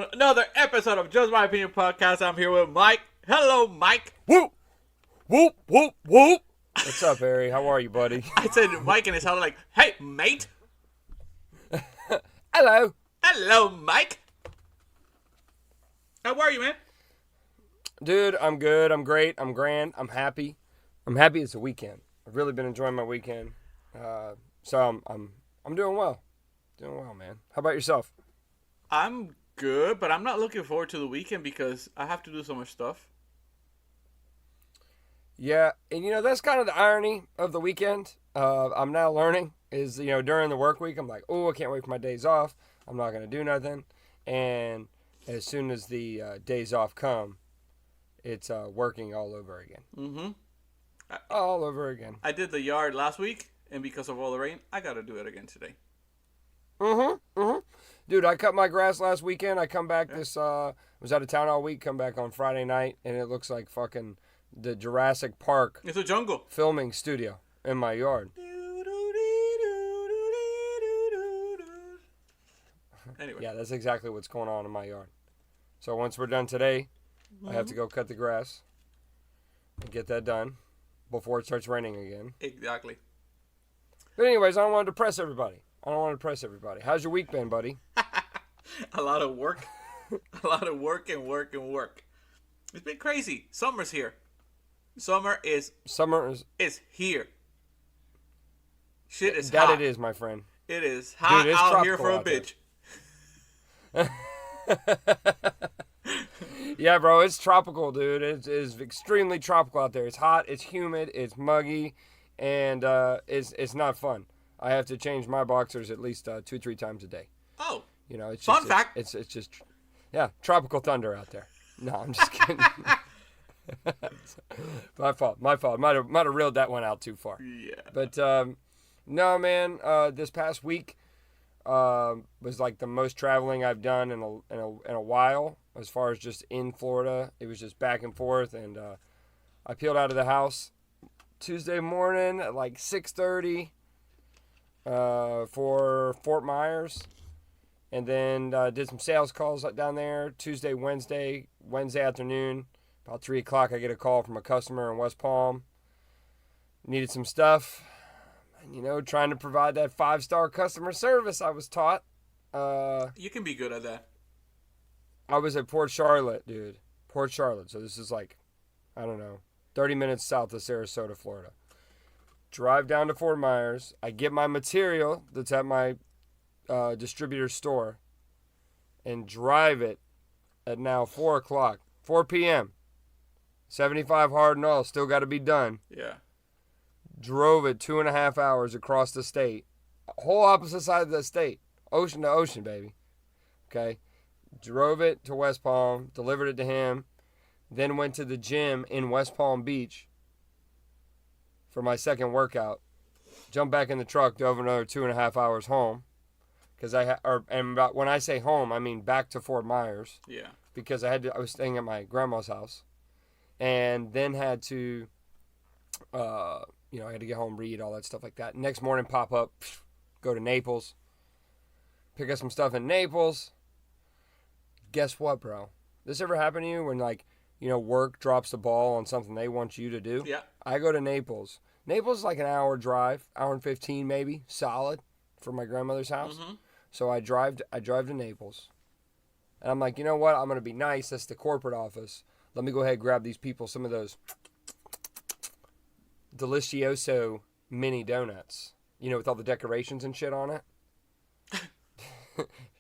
to another episode of Just My Opinion Podcast. I'm here with Mike. Hello, Mike. Whoop! Whoop, whoop, whoop! What's up, Harry? How are you, buddy? I said Mike and it sounded like, hey, mate. Hello. Hello, Mike. How are you, man? Dude, I'm good. I'm great. I'm grand. I'm happy. I'm happy it's a weekend. I've really been enjoying my weekend. So I'm doing well. Doing well, man. How about yourself? I'm good, but I'm not looking forward to the weekend because I have to do so much stuff. Yeah, and that's kind of the irony of the weekend. I'm now learning is, during the work week, I'm like, oh, I can't wait for my days off. I'm not going to do nothing. And as soon as the days off come, it's working all over again. Mm-hmm. All over again. I did the yard last week, and because of all the rain, I got to do it again today. Dude, I cut my grass last weekend. I come back was out of town all week, come back on Friday night, and it looks like fucking the Jurassic Park It's a jungle. filming studio in my yard. Anyway. Yeah, that's exactly what's going on in my yard. So once we're done today, I have to go cut the grass and get that done before it starts raining again. Exactly. But anyways, I don't want to depress everybody. How's your week been, buddy? A lot of work. A lot of work and work and work. It's been crazy. Summer's here. Summer is here. Shit is that hot. It is, my friend. It is hot Dude, it's out here tropical for a out there. bitch. Yeah, bro, it's tropical, dude. It's extremely tropical out there. It's hot, it's humid, it's muggy, and it's not fun. I have to change my boxers at least 2-3 times a day. Oh. It's Fun just, fact. It's just, yeah, tropical thunder out there. No, I'm just kidding. My fault. Might have reeled that one out too far. Yeah. But no, man. This past week was like the most traveling I've done in a while. As far as just in Florida, it was just back and forth, and I peeled out of the house Tuesday morning at like 6:30 for Fort Myers, and then did some sales calls down there Tuesday, Wednesday afternoon. About 3 o'clock, I get a call from a customer in West Palm. Needed some stuff. And, trying to provide that 5-star customer service I was taught. You can be good at that. I was at Port Charlotte, dude. Port Charlotte. So this is like, I don't know, 30 minutes south of Sarasota, Florida. Drive down to Fort Myers. I get my material that's at my distributor's store and drive it at now 4 o'clock, 4 p.m. 75 hard and all, still got to be done. Yeah. Drove it 2.5 hours across the state. Whole opposite side of the state. Ocean to ocean, baby. Okay. Drove it to West Palm, delivered it to him, then went to the gym in West Palm Beach for my second workout. Jumped back in the truck, drove another 2.5 hours home. Because when I say home, I mean back to Fort Myers. Yeah. Because I was staying at my grandma's house. And then had to, I had to get home, read, all that stuff like that. Next morning, pop up, go to Naples, pick up some stuff in Naples. Guess what, bro? This ever happen to you when, work drops the ball on something they want you to do? Yeah. I go to Naples. Naples is like an hour drive, hour and 15 maybe, solid, from my grandmother's house. Mm-hmm. So I drive to Naples. And I'm like, you know what? I'm going to be nice. That's the corporate office. Let me go ahead and grab these people some of those Delicioso mini donuts. With all the decorations and shit on it.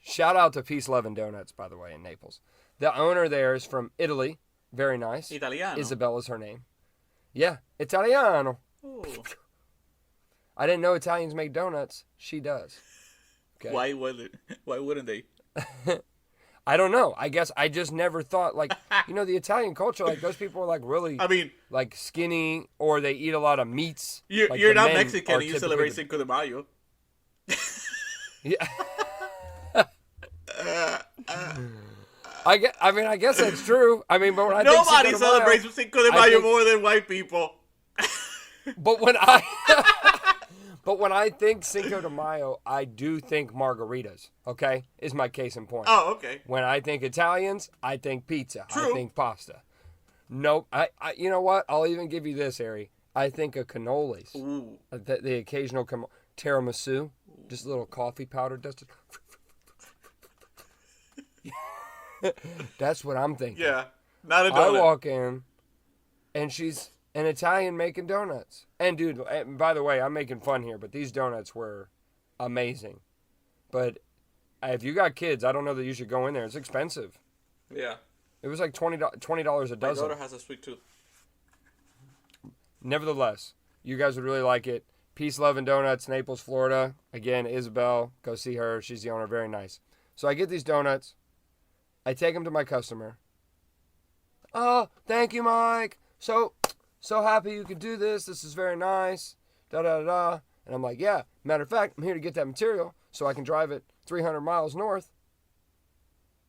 Shout out to Peace Lovin' Donuts, by the way, in Naples. The owner there is from Italy. Very nice. Italiano. Isabella's her name. Yeah, Italiano. Ooh. I didn't know Italians make donuts. She does. Okay. Why wouldn't they? I don't know. I guess I just never thought, the Italian culture, those people are, really, skinny, or they eat a lot of meats. You're not Mexican and you celebrate Cinco de Mayo. Yeah. I guess that's true. But when I think Nobody Cinco de celebrates Cinco de Mayo more than white people. But when I But when I think Cinco de Mayo, I do think margaritas. Okay, is my case in point. Oh, okay. When I think Italians, I think pizza. True. I think pasta. Nope. You know what? I'll even give you this, Ari. I think of cannolis. Ooh. The occasional tiramisu, just a little coffee powder dusted. That's what I'm thinking. Yeah, not a donut. I walk in, and she's an Italian making donuts. And dude, by the way, I'm making fun here, but these donuts were amazing. But if you got kids, I don't know that you should go in there. It's expensive. Yeah. It was like $20 a dozen. My daughter has a sweet tooth. Nevertheless, you guys would really like it. Peace, Love, and Donuts, Naples, Florida. Again, Isabel, go see her. She's the owner. Very nice. So I get these donuts. I take them to my customer. Oh, thank you, Mike. So happy you could do this. This is very nice. Da da da. And I'm like, yeah. Matter of fact, I'm here to get that material so I can drive it 300 miles north.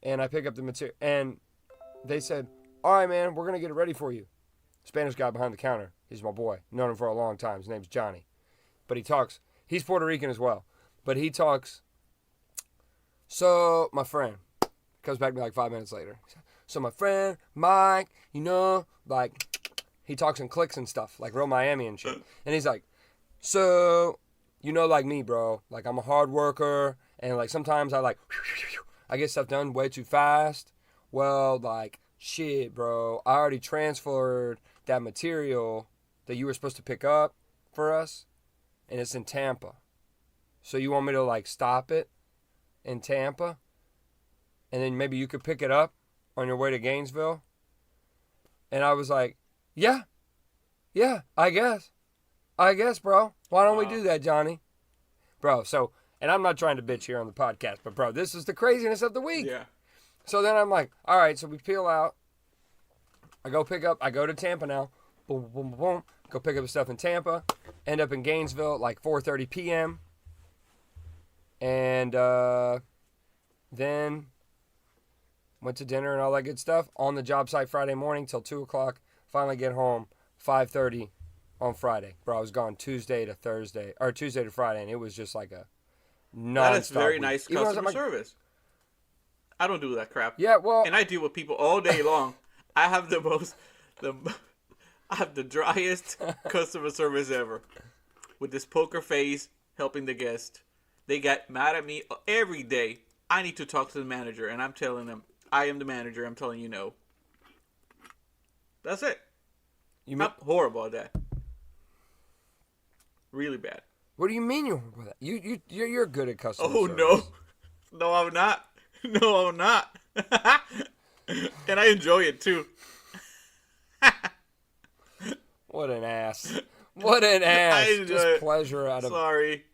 And I pick up the material. And they said, all right, man, we're going to get it ready for you. Spanish guy behind the counter. He's my boy. Known him for a long time. His name's Johnny. But he talks. He's Puerto Rican as well. But he talks. So, my friend. Comes back to me like 5 minutes later. So, my friend, Mike, like, he talks in clicks and stuff. Like real Miami and shit. And he's like, so, like me, bro. Like, I'm a hard worker. And, like, sometimes I get stuff done way too fast. Well, like, shit, bro. I already transferred that material that you were supposed to pick up for us, and it's in Tampa. So you want me to, like, stop it in Tampa, and then maybe you could pick it up on your way to Gainesville? And I was like, yeah, I guess, bro. Why don't we do that, Johnny? Bro, so, and I'm not trying to bitch here on the podcast, but, bro, this is the craziness of the week. Yeah. So then I'm like, all right, so we peel out. I go to Tampa now. Boom, boom, boom, boom. Go pick up the stuff in Tampa. End up in Gainesville at like 4:30 p.m. And then went to dinner and all that good stuff. On the job site Friday morning till 2 o'clock. Finally get home 5:30 on Friday. Bro, I was gone Tuesday to Friday, and it was just like a nonstop That is very week. nice customer service. I don't do that crap. Yeah, well, and I deal with people all day long. I have the driest customer service ever. With this poker face, helping the guest. They get mad at me every day. I need to talk to the manager, and I'm telling them, I am the manager. I'm telling you no. That's it. I'm horrible at that. Really bad. What do you mean you're horrible at that? You're good at customer service. Oh, no. No, I'm not. No, I'm not. And I enjoy it, too. What an ass. What an ass. Just pleasure out of... Sorry.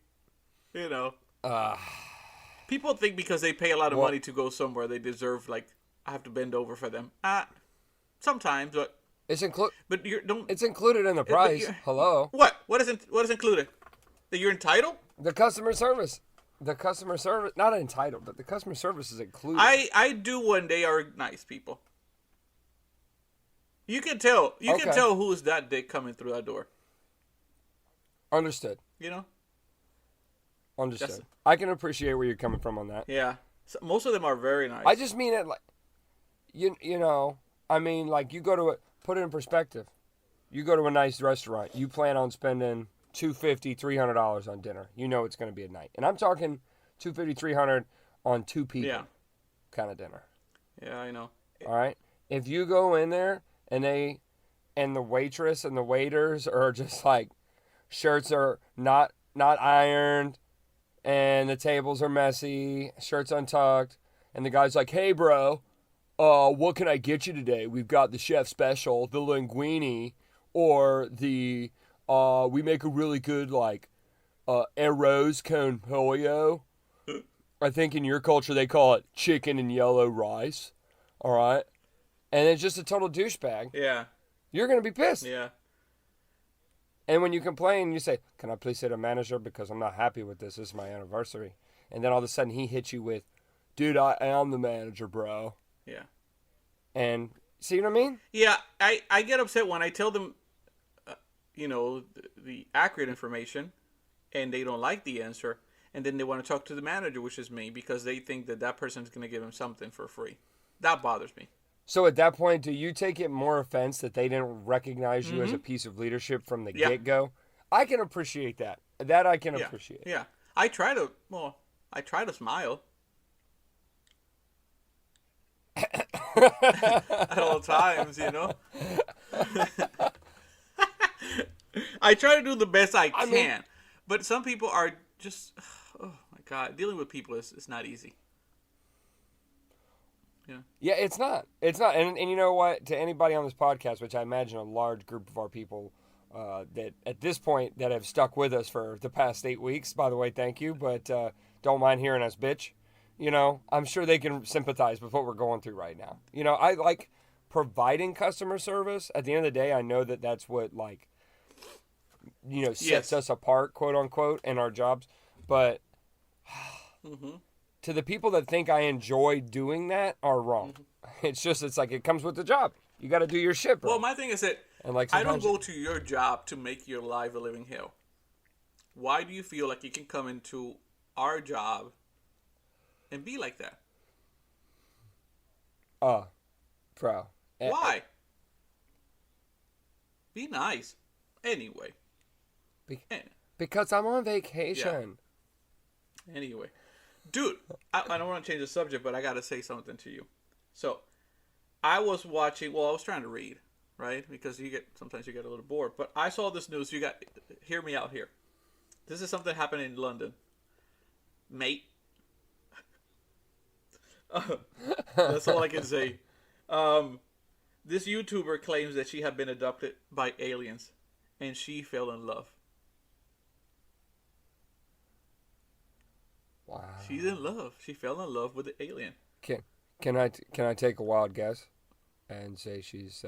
People think because they pay a lot of money to go somewhere, they deserve, like, I have to bend over for them. Sometimes, but... It's It's included in the price. Hello. What? What is included? That you're entitled? The customer service. The customer service, not entitled, but the customer service is included. I do one day are nice people. You can tell. You can tell who's that dick coming through that door. Understood. Understood. I can appreciate where you're coming from on that. Yeah. So most of them are very nice. I just mean it like, I mean, like, you go to put it in perspective. You go to a nice restaurant. You plan on spending $250, $300 on dinner. You know it's going to be a night. And I'm talking $250, $300 on two people kind of dinner. Yeah, I know. All right? If you go in there and the waitress and the waiters are just like, shirts are not ironed and the tables are messy, shirts untucked, and the guy's like, hey, bro, what can I get you today? We've got the chef special, the linguine, or the... we make a really good, like, arroz con pollo. I think in your culture they call it chicken and yellow rice. All right? And it's just a total douchebag. Yeah. You're going to be pissed. Yeah. And when you complain, you say, can I please see the manager because I'm not happy with this. This is my anniversary. And then all of a sudden he hits you with, dude, I am the manager, bro. Yeah. And see what I mean? Yeah, I get upset when I tell them, the accurate information, and they don't like the answer, and then they want to talk to the manager, which is me, because they think that that person's going to give them something for free. That bothers me. So at that point, do you take it more offense that they didn't recognize you as a piece of leadership from the get-go? I can appreciate that. That I can appreciate. Yeah. I try to smile. At all times, you know. I try to do the best I can, but some people are just, oh my God, dealing with people is not easy. Yeah, it's not. It's not. And you know what? To anybody on this podcast, which I imagine a large group of our people that at this point that have stuck with us for the past 8 weeks, by the way, thank you. But don't mind hearing us bitch. You know, I'm sure they can sympathize with what we're going through right now. You know, I like providing customer service. At the end of the day, I know that that's what, like, you know, sets us apart, quote unquote, in our jobs. But to the people that think I enjoy doing that are wrong. It's like it comes with the job. You got to do your shit, bro. Well, my thing is that I don't go to your job to make your life a living hell. Why do you feel like you can come into our job and be like that? Bro. Why? Be nice. Anyway. Because I'm on vacation. Yeah. Anyway. Dude, I don't want to change the subject, but I got to say something to you. So, I was trying to read, right? Because sometimes you get a little bored. But I saw this news. Hear me out here. This is something happened in London. Mate. That's all I can say. This YouTuber claims that she had been abducted by aliens, and she fell in love. Wow. She's in love. She fell in love with the alien. Can I take a wild guess and say she's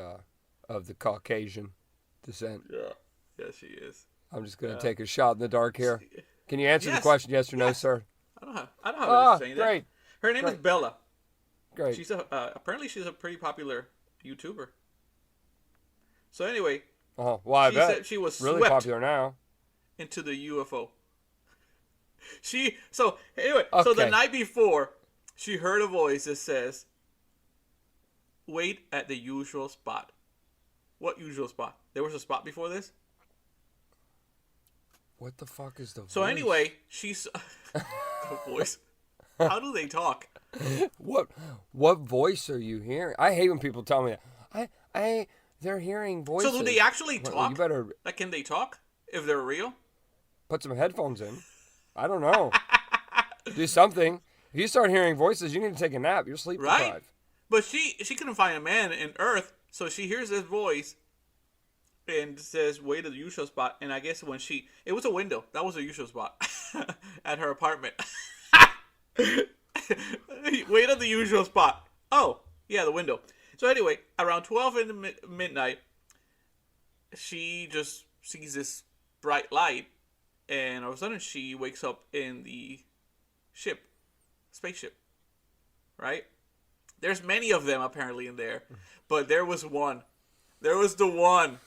of the Caucasian descent? Yeah, she is. I'm just gonna take a shot in the dark here. Can you answer the question, yes or no, sir? I don't have to say great. that. Her name is Bella. Great. She's apparently she's a pretty popular YouTuber. So anyway, well, I bet said she was really swept popular now into the UFO. So the night before, she heard a voice that says, "Wait at the usual spot." What usual spot? There was a spot before this? What the fuck is the voice? So anyway, she's the voice. How do they talk? What voice are you hearing? I hate when people tell me that. They're hearing voices. So do they actually talk? Well, you better can they talk if they're real? Put some headphones in. I don't know. Do something. If you start hearing voices, you need to take a nap. You're sleep deprived. Right? But she couldn't find a man in Earth, so she hears this voice and says, "Wait at the usual spot." And I guess it was a window. That was a usual spot at her apartment. Wait at the usual spot. Oh, yeah, the window. So anyway, around 12 in the midnight, she just sees this bright light, and all of a sudden she wakes up in the spaceship, right? There's many of them apparently in there, but there was one. There was the one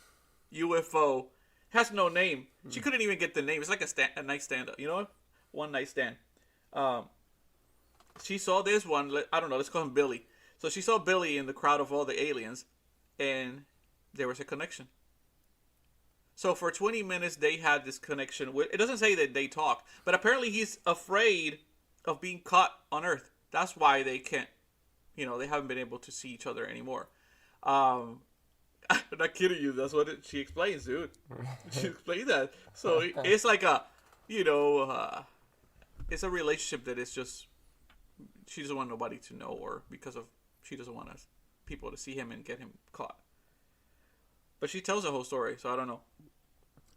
UFO. Has no name. She couldn't even get the name. It's like a nightstand, you know, one night stand. She saw this one. I don't know. Let's call him Billy. So she saw Billy in the crowd of all the aliens, and there was a connection. So for 20 minutes, they had this connection. It doesn't say that they talk, but apparently he's afraid of being caught on Earth. That's why they can't, they haven't been able to see each other anymore. I'm not kidding you. That's what she explains, dude. She explained that. So it's like it's a relationship that is just, she doesn't want nobody to know, or because of, she doesn't want people to see him and get him caught. But she tells the whole story, so I don't know.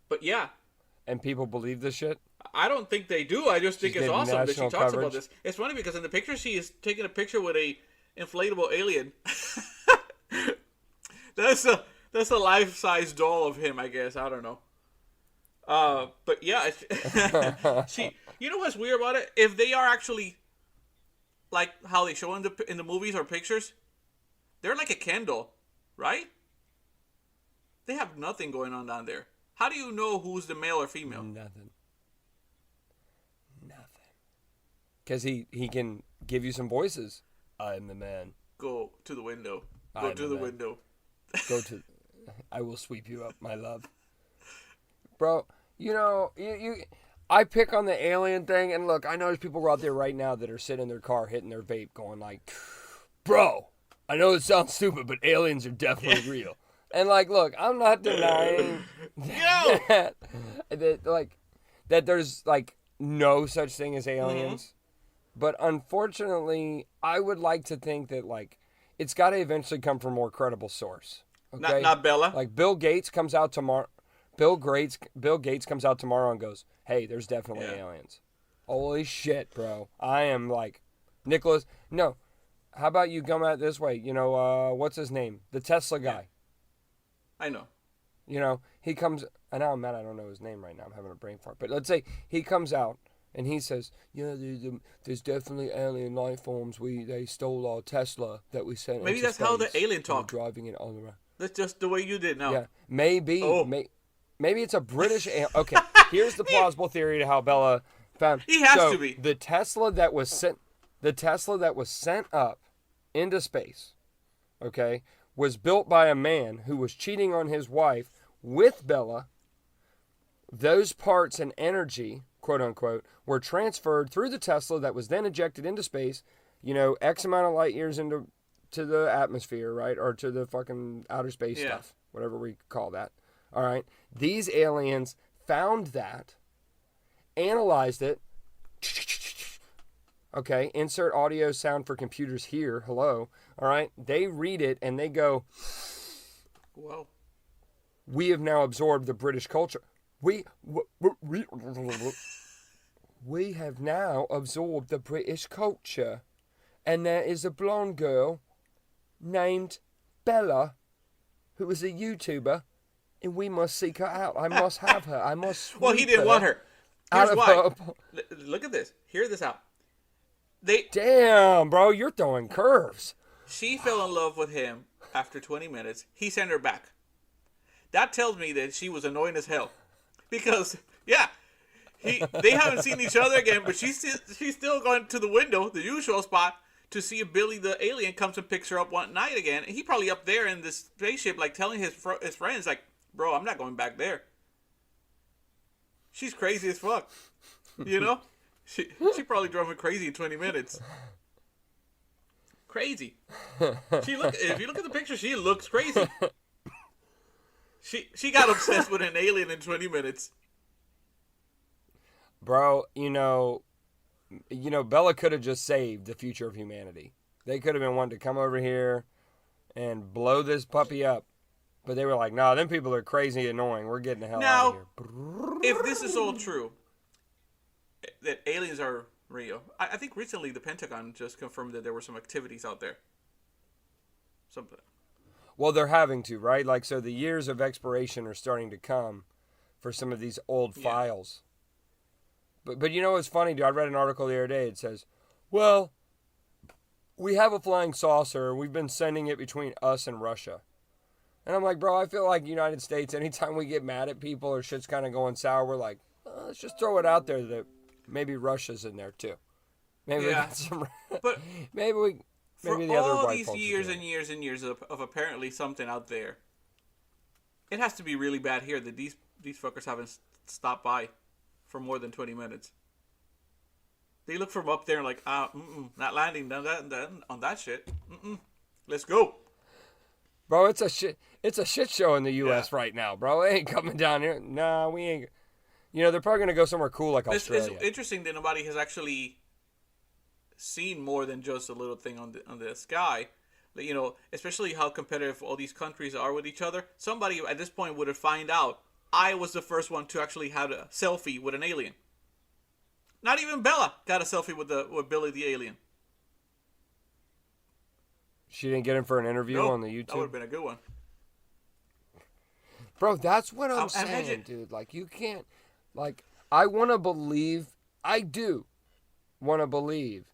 But yeah. And people believe this shit? I don't think they do. I just think it's awesome that she talks about this. It's funny because in the picture she is taking a picture with a inflatable alien. That's a life-size doll of him, I guess. I don't know. But yeah, you know what's weird about it? If they are actually like how they show in the movies or pictures, they're like a candle, right? They have nothing going on down there. How do you know who's the male or female? Nothing. Because he can give you some voices. I'm the man. Go to the window. Go I'm to the window. Go to. I will sweep you up, my love. Bro, you I pick on the alien thing, and look, I know there's people out there right now that are sitting in their car hitting their vape going like, bro, I know it sounds stupid, but aliens are definitely real. And like, look, I'm not denying that there's like no such thing as aliens. Mm-hmm. But unfortunately, I would like to think that like it's got to eventually come from a more credible source. Okay? Not Bella. Like Bill Gates comes out tomorrow. Bill Gates comes out tomorrow and goes, "Hey, there's definitely aliens." Holy shit, bro! I am like, Nicholas. No, how about you come out this way? What's his name? The Tesla guy. I know. He comes. I know I'm mad. I don't know his name right now. I'm having a brain fart. But let's say he comes out and he says, there's definitely alien life forms. They stole our Tesla that we sent. Maybe that's how the alien talk. Driving it all around. That's just the way you did now. Yeah, maybe. Oh. Maybe it's a British. Okay, here's the plausible theory to how Bella found. He has to be the Tesla that was sent. The Tesla that was sent up into space, okay, was built by a man who was cheating on his wife with Bella. Those parts and energy, quote unquote, were transferred through the Tesla that was then ejected into space. X amount of light years to the atmosphere, right, or to the fucking outer space stuff, whatever we call that. All right. These aliens found that, analyzed it. Okay. Insert audio sound for computers here. Hello. All right. They read it and they go, "Whoa. We have now absorbed the British culture. We have now absorbed the British culture. And there is a blonde girl named Bella who is a YouTuber. And we must seek her out. I must have her. I must." Well, he didn't want her. Here's why. Look at this. Hear this out. Damn, bro, you're throwing curves. She fell in love with him after 20 minutes. He sent her back. That tells me that she was annoying as hell. Because, they haven't seen each other again, but she's still going to the window, the usual spot, to see if Billy the alien comes and picks her up one night again. And he probably up there in this spaceship, like telling his friends, like, "Bro, I'm not going back there." She's crazy as fuck. She probably drove him crazy in 20 minutes. Crazy. If you look at the picture, she looks crazy. She got obsessed with an alien in 20 minutes. Bro, Bella could have just saved the future of humanity. They could have been wanting to come over here and blow this puppy up. But they were like, "No, them people are crazy annoying. We're getting the hell out of here." If this is all true, that aliens are real, I think recently the Pentagon just confirmed that there were some activities out there. Something. Well, they're having to, right? Like, so the years of expiration are starting to come for some of these old files. But what's funny, dude? I read an article the other day. It says, well, we have a flying saucer. We've been sending it between us and Russia. And I'm like, bro, I feel like United States, anytime we get mad at people or shit's kind of going sour, we're like, let's just throw it out there that maybe Russia's in there too. Maybe we got some. But maybe the other white folks. For all these years and years and years of apparently something out there, it has to be really bad here that these fuckers haven't stopped by for more than 20 minutes. They look from up there and like, not landing on that shit. Let's go. Bro, it's a shit show in the U.S. right now, bro. They ain't coming down here. Nah, we ain't. They're probably going to go somewhere cool like Australia. It's interesting that nobody has actually seen more than just a little thing on the sky. Especially how competitive all these countries are with each other. Somebody at this point would have found out I was the first one to actually have a selfie with an alien. Not even Bella got a selfie with Billy the alien. She didn't get him for an interview on the YouTube? That would have been a good one. Bro, that's what I'm saying, dude. Like, you can't... Like, I do want to believe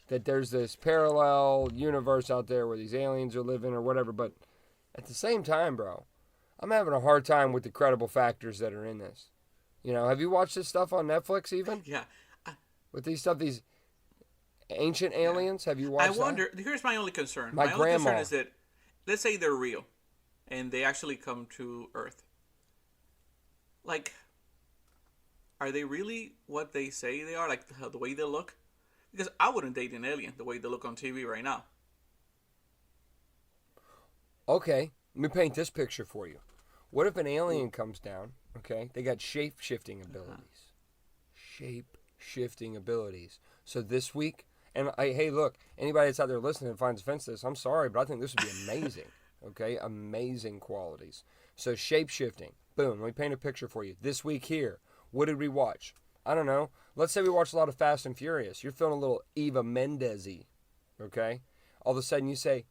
that there's this parallel universe out there where these aliens are living or whatever, but at the same time, bro, I'm having a hard time with the credible factors that are in this. Have you watched this stuff on Netflix even? Yeah. With these stuff, these Ancient Aliens. Have you watched I that? wonder. Here's my only concern. My Only grandma. concern is that, let's say they're real, and they actually come to Earth. Like, are they really what they say they are? Like the way they look? Because I wouldn't date an alien the way they look on TV right now. Okay, let me paint this picture for you. What if an alien comes down? Okay, they got shape-shifting abilities. Shape-shifting abilities. So this week, and hey, look, anybody that's out there listening and finds offense to this, I'm sorry, but I think this would be amazing. Okay, amazing qualities. So shape-shifting. Boom, let me paint a picture for you. This week here, what did we watch? I don't know. Let's say we watched a lot of Fast and Furious. You're feeling a little Eva Mendes-y. Okay? All of a sudden you say,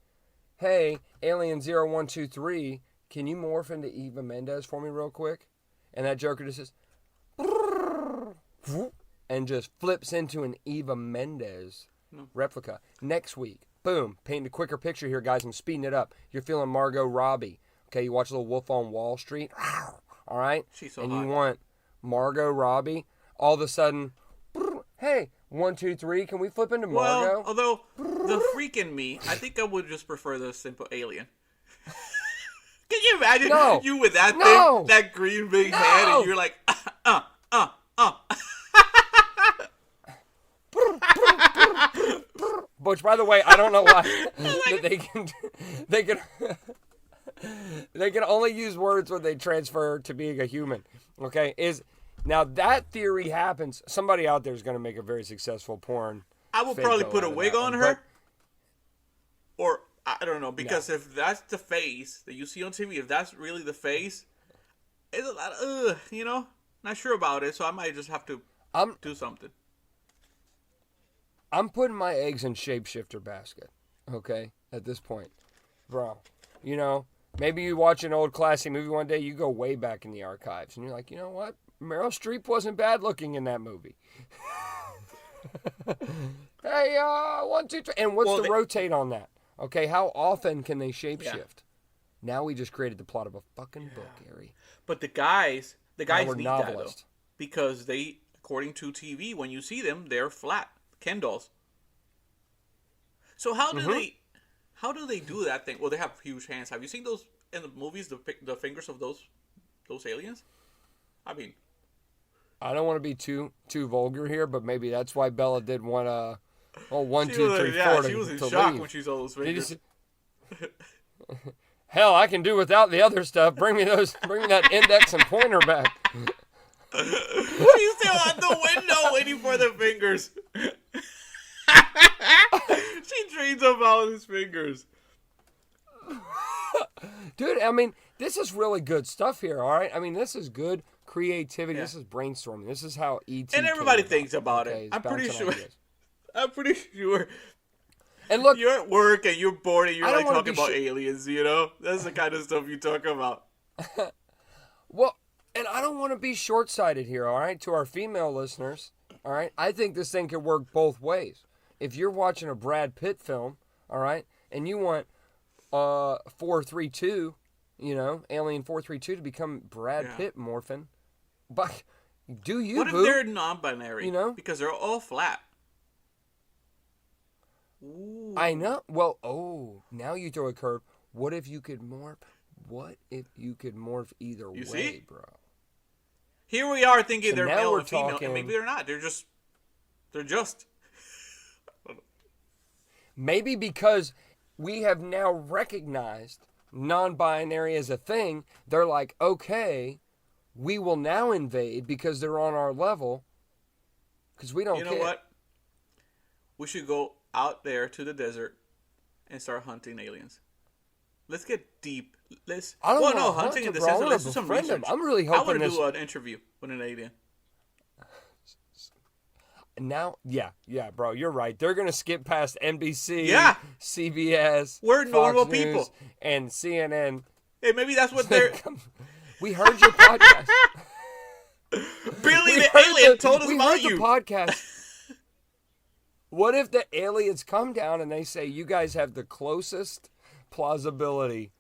hey, Alien 0123, can you morph into Eva Mendes for me real quick? And that Joker just says, and just flips into an Eva Mendes replica. Next week, boom, paint a quicker picture here, guys. I'm speeding it up. You're feeling Margot Robbie. Okay, you watch a little Wolf on Wall Street. All right? She's so and hot. You want Margot Robbie. All of a sudden, hey, 1, 2, 3, can we flip into Margot? Well, although the freak in me, I think I would just prefer the simple alien. Can you imagine you with that thing, that green big head, and you're like, Which, by the way, I don't know why they can only use words when they transfer to being a human. Okay, now that theory happens. Somebody out there is going to make a very successful porn. I would probably put a wig on her, or I don't know, because if that's the face that you see on TV, if that's really the face, it's a lot of not sure about it. So I might just have to do something. I'm putting my eggs in shapeshifter basket, okay, at this point. Bro, maybe you watch an old classic movie one day, you go way back in the archives, and you're like, you know what? Meryl Streep wasn't bad looking in that movie. Hey, 1, 2, 3. And what's the rotate on that? Okay, how often can they shapeshift? Yeah. Now we just created the plot of a fucking book, Gary. But the guys need that, though. Because they, according to TV, when you see them, they're flat. Ken dolls. So how do they do that thing? Well, they have huge hands. Have you seen those in the movies? The fingers of those aliens. I mean, I don't want to be too vulgar here, but maybe that's why Bella did want 1, 2, 3, 4. Yeah, she was in shock when she saw those fingers. Hell, I can do without the other stuff. Bring me that index and pointer back. She's still at the window waiting for the fingers. She dreams about his fingers. Dude, I mean, this is really good stuff here, all right? I mean, this is good creativity. Yeah. This is brainstorming. This is how E.T. And everybody thinks about it. I'm pretty sure. And look, you're at work and you're bored and you're like talking about aliens, That's the kind of stuff you talk about. Well, and I don't want to be short-sighted here, all right? To our female listeners, all right? I think this thing could work both ways. If you're watching a Brad Pitt film, all right, and you want 432, Alien 432 to become Brad Pitt morphin', but do you, what if they're non-binary? Because they're all flat. Ooh. I know. Well, now you throw a curve. What if you could morph? What if you could morph either way, see? Bro? Here we are thinking they're male or female, and maybe they're not. They're just. Maybe because we have now recognized non-binary as a thing, they're like, okay, we will now invade because they're on our level. Because we don't care. You know what? We should go out there to the desert and start hunting aliens. Let's get deep. Hunting in the sense of let's do some research. I'm really hoping I want to do an interview with an alien. Now, yeah, bro, you're right. They're gonna skip past NBC, CBS. We're Fox normal News, people, and CNN. Hey, maybe that's what they're. We heard your podcast. Billy the alien told us about you. We heard the podcast. What if the aliens come down and they say you guys have the closest plausibility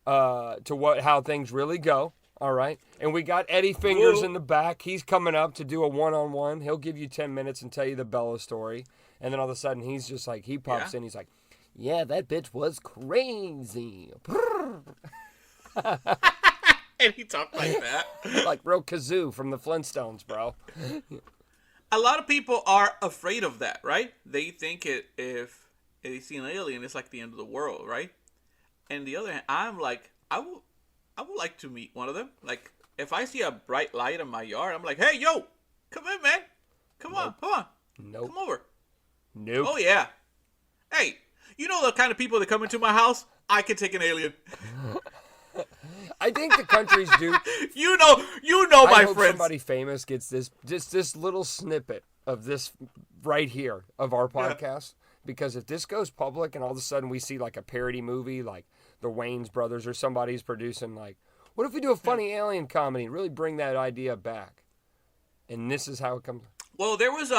to how things really go? All right, and we got Eddie Fingers in the back. He's coming up to do a one-on-one. He'll give you 10 minutes and tell you the Bella story. And then all of a sudden, he's just like, he pops Yeah. in, he's like, yeah, that bitch was crazy. And he talked like that. Like real Kazoo from the Flintstones, bro. A lot of people are afraid of that, right? They think if they see an alien, it's like the end of the world, right? And the other hand, I'm like, I would like to meet one of them. Like, if I see a bright light in my yard, I'm like, hey, yo, come in, man. Come on. Nope. Come over. Nope. Oh, yeah. Hey, you know the kind of people that come into my house? I can take an alien. I think the countries do. You know, I my hope friends. somebody famous gets this little snippet of this right here of our podcast. Because if this goes public and all of a sudden we see like a parody movie, like the Wayans brothers or somebody's producing, like, what if we do a funny alien comedy and really bring that idea back? And this is how it comes. Well, there was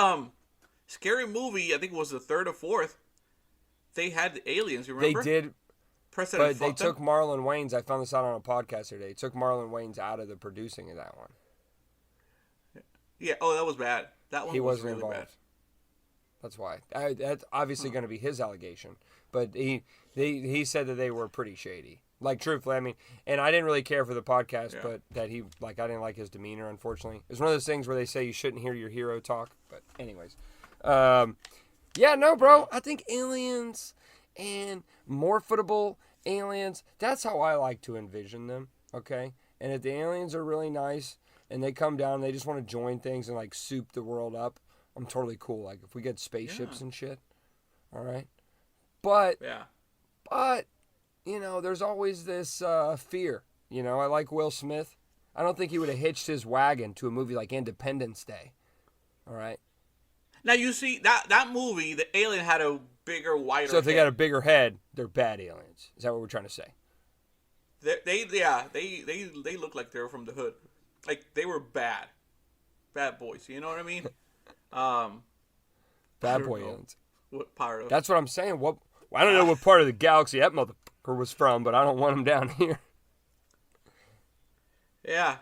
Scary Movie, I think it was the third or fourth. They had the aliens, you remember? They did, President but they fucked them. took Marlon Wayans. I found this out on a podcast today. They took Marlon Wayans out of the producing of that one. Yeah, oh, that was bad. That one He was wasn't really involved. bad. That's why. That's obviously going to be his allegation. But he said that they were pretty shady. Like, truthfully, I mean, and I didn't really care for the podcast, but that he, like, I didn't like his demeanor, unfortunately. It's one of those things where they say you shouldn't hear your hero talk. But anyways. Yeah, no, bro. I think aliens and morphable aliens, that's how I like to envision them, okay? And if the aliens are really nice and they come down and they just want to join things and, like, soup the world up, I'm totally cool. Like, if we get spaceships and shit, all right? But, you know, there's always this fear. You know, I like Will Smith. I don't think he would have hitched his wagon to a movie like Independence Day, all right? Now, you see, that movie, the alien had a bigger, wider So if they head. got a bigger head, they're bad aliens. Is that what we're trying to say? They look like they were from the hood. Like, they were bad. Bad boys, you know what I mean? Bad boy aliens. What part of That's what I'm saying. I don't know what part of the galaxy that motherfucker was from, but I don't want him down here. Yeah,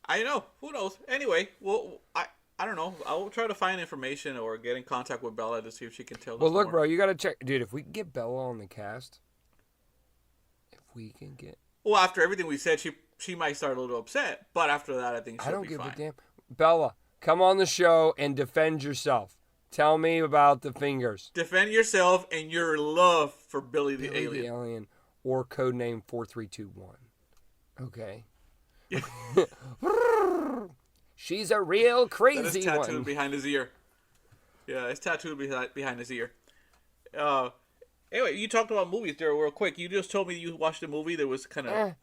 I know. Who knows? Anyway, well, I don't know. I'll try to find information or get in contact with Bella to see if she can tell us Well, look, more. bro, you got to check. Dude, if we can get Bella on the cast, Well, after everything we said, she might start a little upset, but after that, I think she'll I don't be give fine. a damn. Bella, come on the show and defend yourself. Tell me about the fingers. Defend yourself and your love for Billy the Billy Alien. the Alien, or codename 4321. Okay. She's a real That is crazy tattooed one. behind his ear. Yeah, it's tattooed behind his ear. Anyway, you talked about movies there real quick. You just told me you watched a movie that was kind of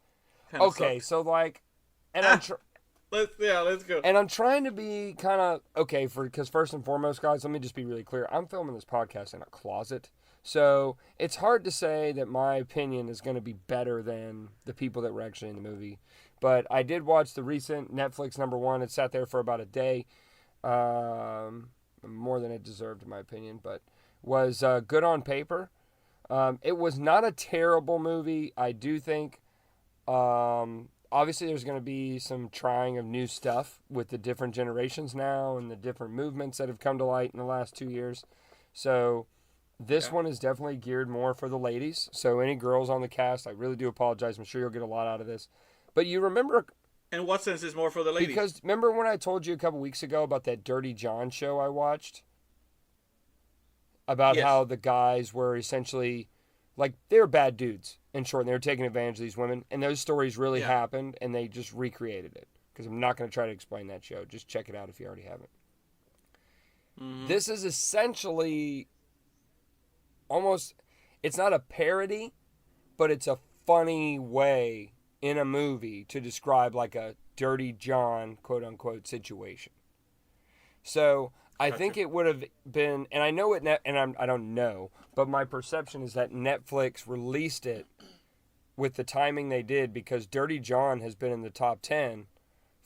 Okay, so like, and let's go. And I'm trying to be kind of okay because first and foremost, guys, let me just be really clear. I'm filming this podcast in a closet, so it's hard to say that my opinion is going to be better than the people that were actually in the movie. But I did watch the recent Netflix #1. It sat there for about a day, more than it deserved, in my opinion. But was good on paper. It was not a terrible movie. I do think. Obviously, there's going to be some trying of new stuff with the different generations now and the different movements that have come to light in the last 2 years. So this one is definitely geared more for the ladies. So any girls on the cast, I really do apologize. I'm sure you'll get a lot out of this. But you remember... In what sense is more for the ladies? Because remember when I told you a couple weeks ago about that Dirty John show I watched? About how the guys were essentially... Like, they were bad dudes, in short, and they were taking advantage of these women. And those stories really happened, and they just recreated it. Because I'm not going to try to explain that show. Just check it out if you already haven't. Mm-hmm. This is essentially almost... It's not a parody, but it's a funny way in a movie to describe, like, a Dirty John, quote-unquote, situation. So... I think it would have been, and I know it, I don't know, but my perception is that Netflix released it with the timing they did because Dirty John has been in the top 10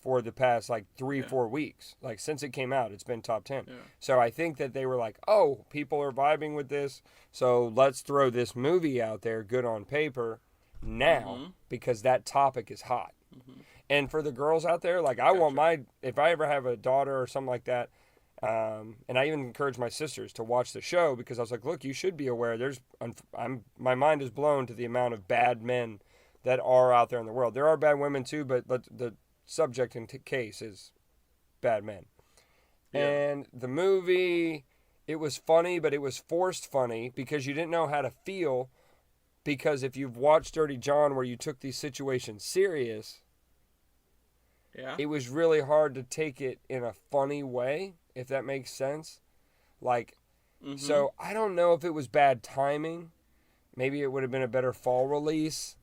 for the past like 3-4 weeks. Like since it came out, it's been top 10. Yeah. So I think that they were like, oh, people are vibing with this, so let's throw this movie out there, good on paper, now because that topic is hot. Mm-hmm. And for the girls out there, like I want if I ever have a daughter or something like that, And I even encouraged my sisters to watch the show because I was like, look, you should be aware. My mind is blown to the amount of bad men that are out there in the world. There are bad women too, but the subject and case is bad men. Yeah. And the movie, it was funny, but it was forced funny because you didn't know how to feel. Because if you've watched Dirty John, where you took these situations serious, yeah, it was really hard to take it in a funny way, if that makes sense. Like, so I don't know if it was bad timing. Maybe it would have been a better fall release.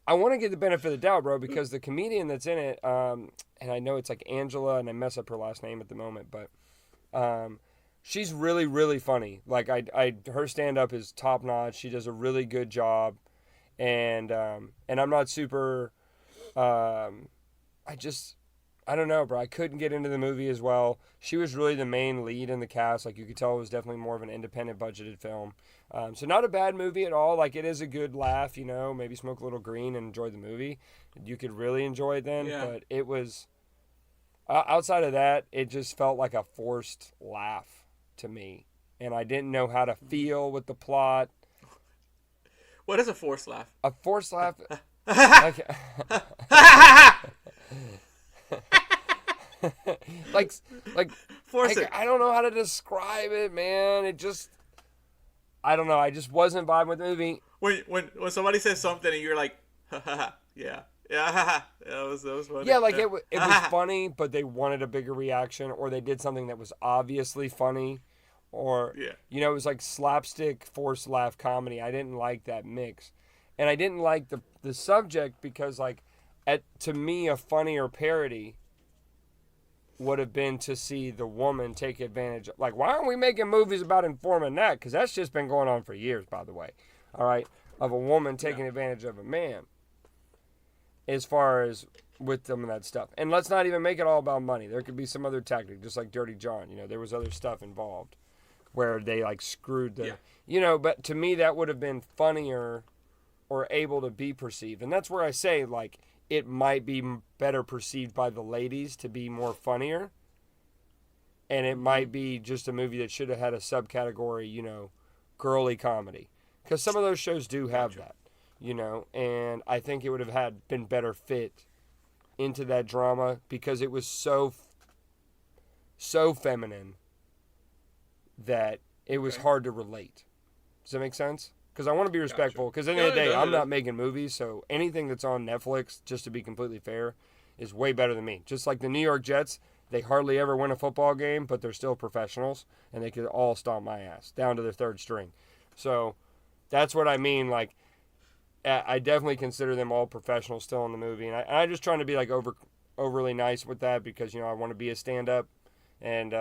I want to give the benefit of the doubt, bro, because the comedian that's in it, and I know it's like Angela, and I mess up her last name at the moment, but she's really, really funny. Like, her stand-up is top-notch. She does a really good job, and I'm not super, I don't know, bro. I couldn't get into the movie as well. She was really the main lead in the cast. Like, you could tell it was definitely more of an independent budgeted film. So not a bad movie at all. Like, it is a good laugh, you know. Maybe smoke a little green and enjoy the movie. You could really enjoy it then. Yeah. But it was, outside of that, it just felt like a forced laugh to me. And I didn't know how to feel with the plot. What is a forced laugh? A forced laugh? like force it. I don't know how to describe it, man. It just, I don't know. I just wasn't vibing with the movie. When somebody says something and you're like, yeah, that was funny. Yeah, like it was funny, but they wanted a bigger reaction, or they did something that was obviously funny, or you know, it was like slapstick forced laugh comedy. I didn't like that mix, and I didn't like the subject because, like, to me, a funnier parody would have been to see the woman take advantage of, like, why aren't we making movies about informing that? Because that's just been going on for years, by the way. All right, of a woman taking advantage of a man, as far as with some of that stuff. And let's not even make it all about money. There could be some other tactic, just like Dirty John. You know, there was other stuff involved where they like screwed the, you know. But to me, that would have been funnier, or able to be perceived. And that's where I say, like, it might be better perceived by the ladies to be more funnier. And it might be just a movie that should have had a subcategory, you know, girly comedy. Because some of those shows do have that, you know. And I think it would have been better fit into that drama because it was so feminine that it was hard to relate. Does that make sense? Because I want to be respectful. Because at the end of the day, I'm not making movies. So anything that's on Netflix, just to be completely fair, is way better than me. Just like the New York Jets, they hardly ever win a football game, but they're still professionals. And they could all stomp my ass, down to their third string. So that's what I mean. Like, I definitely consider them all professionals still in the movie. And I'm just trying to be, like, overly nice with that because, you know, I want to be a stand-up. And,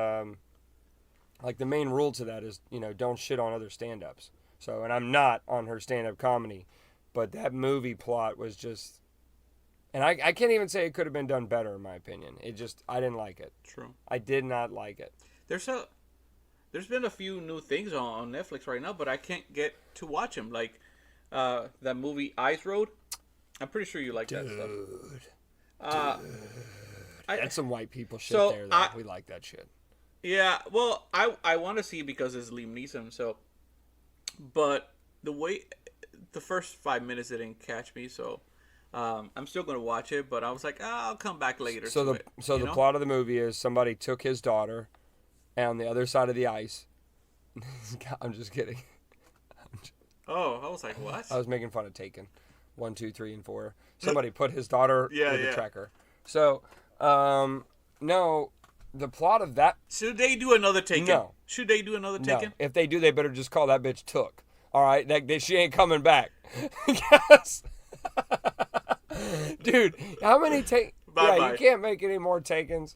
like, the main rule to that is, you know, don't shit on other stand-ups. So, and I'm not on her stand-up comedy, but that movie plot was just, and I can't even say it could have been done better in my opinion. It just, I didn't like it. True. I did not like it. There's been a few new things on Netflix right now, but I can't get to watch them. Like that movie Ice Road. I'm pretty sure you like that stuff. Dude. That's some white people shit there. Though. We like that shit. Yeah, well, I want to see it because it's Liam Neeson, so. But the first 5 minutes it didn't catch me, so I'm still gonna watch it. But I was like, I'll come back later. So the plot of the movie is somebody took his daughter on the other side of the ice. I'm just kidding. Oh, I was like, what? I was making fun of Taken 1, 2, 3, and 4. Somebody put his daughter with a tracker. So no. The plot of that... Should they do another Taken? No. Should they do another Taken? No. If they do, they better just call that bitch Took. All right? She ain't coming back. Yes. Dude, how many Takens... you can't make any more Takens.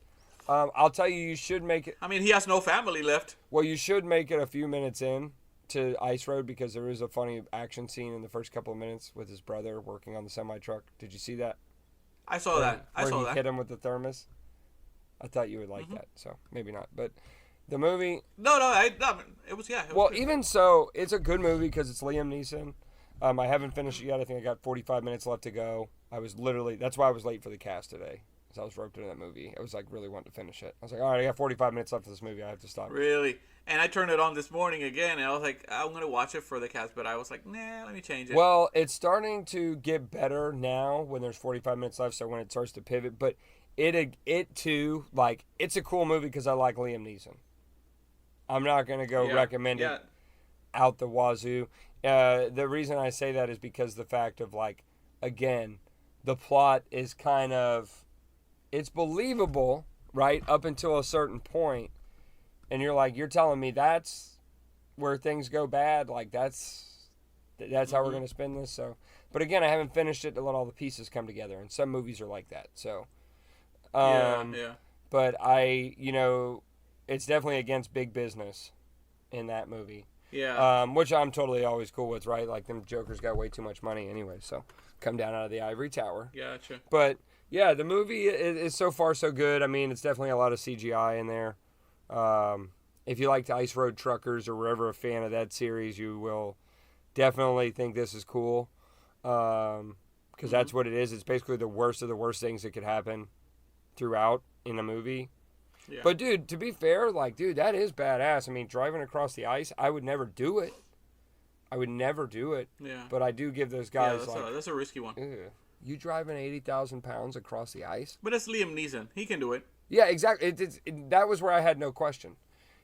I'll tell you should make it... I mean, he has no family left. Well, you should make it a few minutes in to Ice Road because there is a funny action scene in the first couple of minutes with his brother working on the semi-truck. Did you see that? I saw that. Where he hit him with the thermos. I thought you would like that, so maybe not. But the movie... No, it was, well, even so, it's a good movie because it's Liam Neeson. I haven't finished it yet. I think I got 45 minutes left to go. That's why I was late for the cast today. So I was roped into that movie. I was like really wanting to finish it. I was like, all right, I got 45 minutes left of this movie. I have to stop. Really? And I turned it on this morning again, and I was like, I'm gonna watch it for the cast, but I was like, nah, let me change it. Well, it's starting to get better now when there's 45 minutes left. So when it starts to pivot, but it too, like, it's a cool movie because I like Liam Neeson. I'm not gonna go recommend it out the wazoo. The reason I say that is because the fact of, like, again, the plot is kind of, it's believable, right, up until a certain point, and you're like, you're telling me that's where things go bad, like that's how we're gonna spin this. So, but again, I haven't finished it to let all the pieces come together, and some movies are like that. So, but it's definitely against big business in that movie. Yeah. Which I'm totally always cool with, right? Like, them jokers got way too much money anyway, so come down out of the ivory tower. Gotcha. But yeah, the movie is so far so good. I mean, it's definitely a lot of CGI in there. If you liked Ice Road Truckers or were ever a fan of that series, you will definitely think this is cool. Because that's what it is. It's basically the worst of the worst things that could happen throughout in a movie. Yeah. But dude, to be fair, like, dude, that is badass. I mean, driving across the ice, I would never do it. Yeah. But I do give those guys that's a risky one. You driving 80,000 pounds across the ice? But it's Liam Neeson. He can do it. Yeah, exactly. That was where I had no question.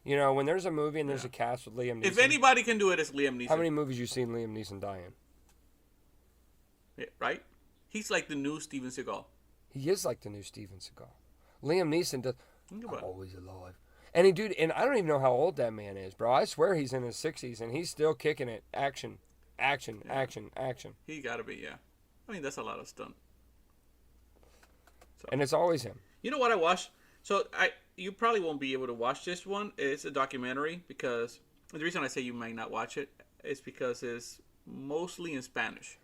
You know, when there's a movie and there's a cast with Liam Neeson. If anybody can do it, it's Liam Neeson. How many movies you seen Liam Neeson die in? Yeah, right? He's like the new Steven Seagal. He is like the new Steven Seagal. Liam Neeson does. Think about I'm always alive. And and I don't even know how old that man is, bro. I swear he's in his 60s and he's still kicking it. Action. He gotta be, yeah. I mean, that's a lot of stunt. So. And it's always him. You know what I watched? So you probably won't be able to watch this one. It's a documentary because the reason I say you might not watch it is because it's mostly in Spanish.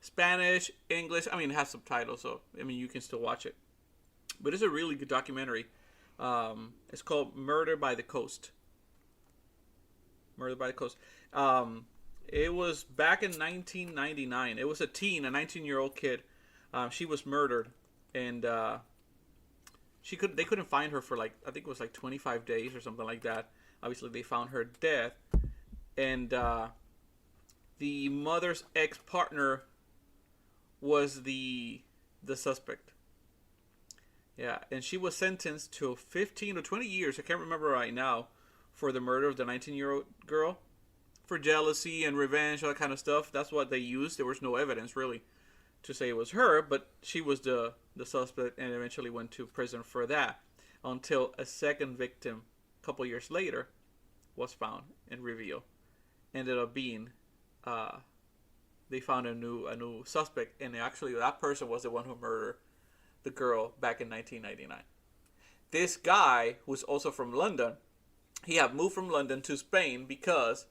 Spanish, English. I mean, it has subtitles, so I mean you can still watch it. But it's a really good documentary. It's called Murder by the Coast. Murder by the Coast. It was back in 1999. It was a 19-year-old kid. She was murdered, and they couldn't find her for, like, I think it was like 25 days or something like that. Obviously, they found her dead, and the mother's ex-partner was the suspect. Yeah, and she was sentenced to 15 or 20 years, I can't remember right now, for the murder of the 19-year-old girl. For jealousy and revenge, all that kind of stuff. That's what they used. There was no evidence, really, to say it was her, but she was the suspect and eventually went to prison for that until a second victim, a couple years later, was found and revealed. Ended up being, they found a new suspect, and actually that person was the one who murdered the girl back in 1999. This guy, who's also from London, he had moved from London to Spain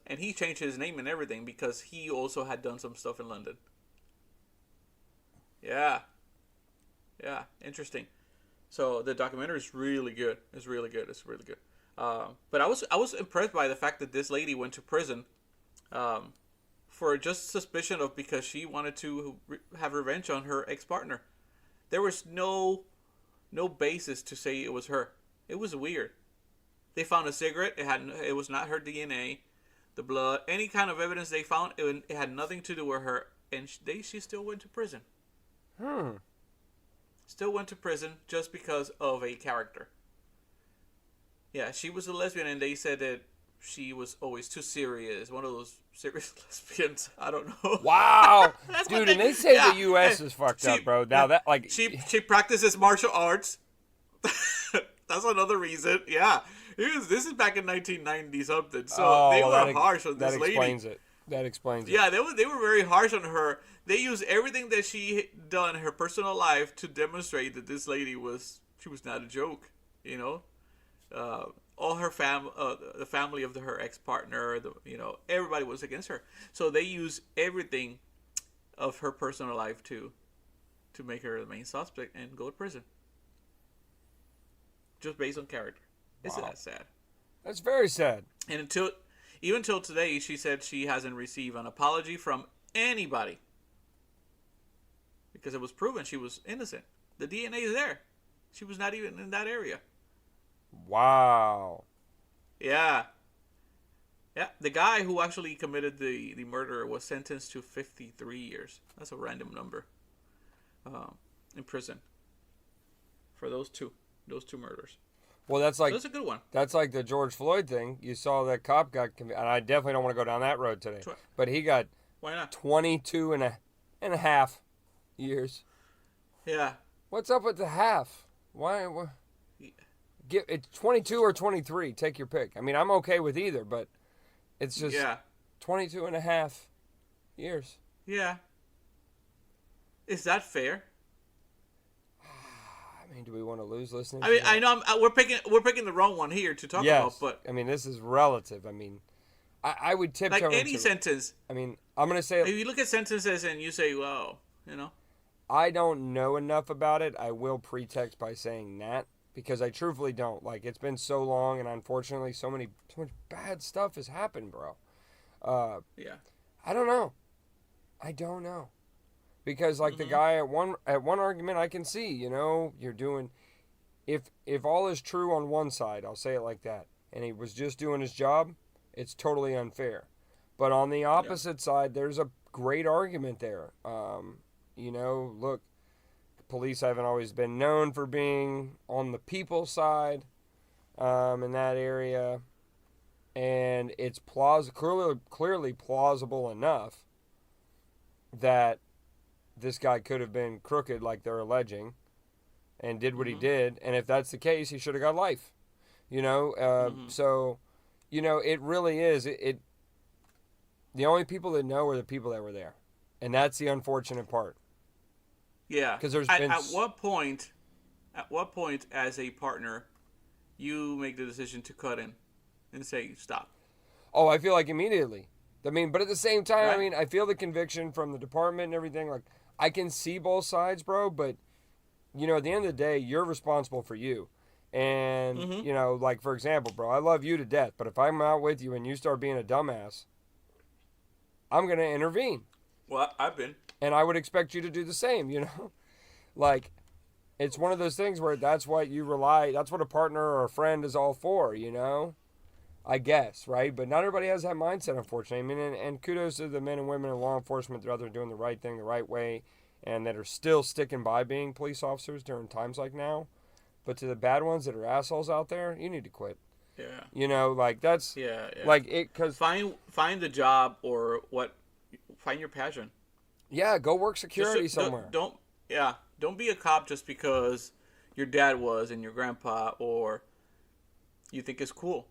and he changed his name and everything because he also had done some stuff in London. Yeah, interesting. So the documentary is really good. It's really good. But I was impressed by the fact that this lady went to prison, for just suspicion of because she wanted to have revenge on her ex-partner. There was no basis to say it was her. It was weird. They found a cigarette. It was not her DNA, the blood, any kind of evidence they found. It had nothing to do with her, and she still went to prison. Still went to prison just because of a character. Yeah, she was a lesbian, and they said that she was always too serious. One of those serious lesbians. I don't know. Wow, dude, and they say the U.S. is fucked up, bro. Now that, like, she practices martial arts. That's another reason. Yeah, this is back in 1990 something. So they were harsh on this lady. That explains it. Yeah, they were very harsh on her. They used everything that she done in her personal life to demonstrate that this lady was not a joke. You know, all her the family of her ex-partner, everybody was against her. So they used everything of her personal life to make her the main suspect and go to prison. Just based on character. Isn't that sad? That's very sad. And even till today, she said she hasn't received an apology from anybody because it was proven she was innocent. The DNA is there. She was not even in that area. Wow. Yeah. Yeah. The guy who actually committed the murder was sentenced to 53 years. That's a random number. In prison. For those two murders. Well, that's like so that's a good one. That's like the George Floyd thing. You saw that cop got convicted, and I definitely don't want to go down that road today. But he got why not 22 and a half years. Yeah. What's up with the half? Why? Get it's 22 or 23. Take your pick. I mean, I'm okay with either, but it's just 22 and a half years. Yeah. Is that fair? I mean, do we want to lose listeners? I mean, I know we're picking the wrong one here to talk about, but I mean, this is relative. I mean, I would tiptoe like any sentence. I mean, I'm gonna say if you look at sentences and you say, "Well, you know," I don't know enough about it. I will pretext by saying that because I truthfully don't. Like, it's been so long, and unfortunately, so much bad stuff has happened, bro. Yeah. I don't know. Because like the guy at one argument, I can see, you're doing, if all is true on one side, I'll say it like that, and he was just doing his job, it's totally unfair. But on the opposite side, there's a great argument there. Look, police haven't always been known for being on the people's side in that area, and it's clearly plausible enough that this guy could have been crooked like they're alleging and did what he did. And if that's the case, he should have got life, So, it really is. The only people that know are the people that were there. And that's the unfortunate part. Yeah. Because there's been... At what point as a partner, you make the decision to cut in and say, stop? Oh, I feel like immediately. I mean, but at the same time, right. I mean, I feel the conviction from the department and everything. Like, I can see both sides, bro, but, at the end of the day, you're responsible for you. And, like, for example, bro, I love you to death, but if I'm out with you and you start being a dumbass, I'm going to intervene. Well, I've been. And I would expect you to do the same, Like, it's one of those things where that's what a partner or a friend is all for, I guess, right? But not everybody has that mindset, unfortunately. I mean, and kudos to the men and women in law enforcement that are out there doing the right thing the right way and that are still sticking by being police officers during times like now. But to the bad ones that are assholes out there, you need to quit. Yeah. Like that's... Yeah. Like it... Cause, find the job or what... Find your passion. Yeah, go work security somewhere. Don't be a cop just because your dad was and your grandpa or you think it's cool.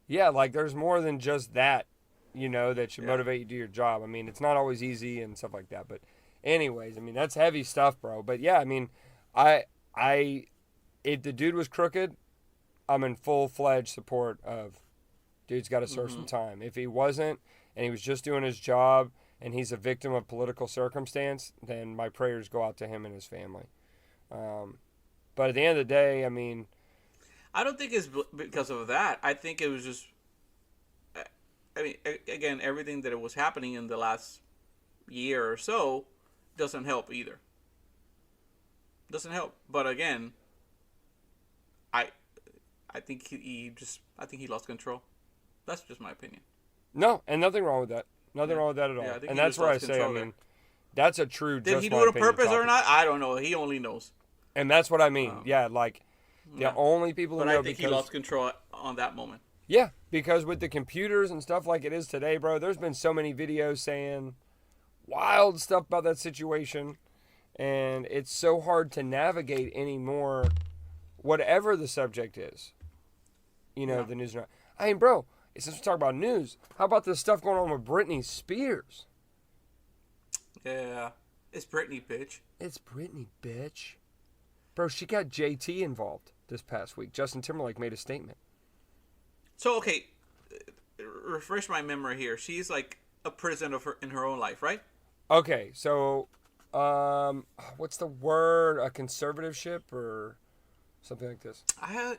Yeah, like there's more than just that, that should motivate you to do your job. I mean, it's not always easy and stuff like that. But anyways, I mean, that's heavy stuff, bro. But yeah, I mean, if the dude was crooked, I'm in full-fledged support of dude's got to serve some time. If he wasn't and he was just doing his job and he's a victim of political circumstance, then my prayers go out to him and his family. But at the end of the day, I mean... I don't think it's because of that. I think it was just... I mean, again, everything that was happening in the last year or so doesn't help either. Doesn't help. But again, I think he lost control. That's just my opinion. No, and nothing wrong with that. Nothing wrong with that at all. And that's where I say, I mean, that's a true... Did he do it on purpose or not? I don't know. He only knows. And that's what I mean. Yeah, like... The only people who know... But I think he lost control on that moment. Yeah, because with the computers and stuff like it is today, bro, there's been so many videos saying wild stuff about that situation. And it's so hard to navigate anymore, whatever the subject is. The news. I mean, bro, since we talk about news, how about this stuff going on with Britney Spears? Yeah, it's Britney, bitch. It's Britney, bitch. Bro, she got JT involved this past week. Justin Timberlake made a statement. So, okay, refresh my memory here. She's like a prisoner in her own life, right? Okay, so, what's the word? A conservativeship or something like this?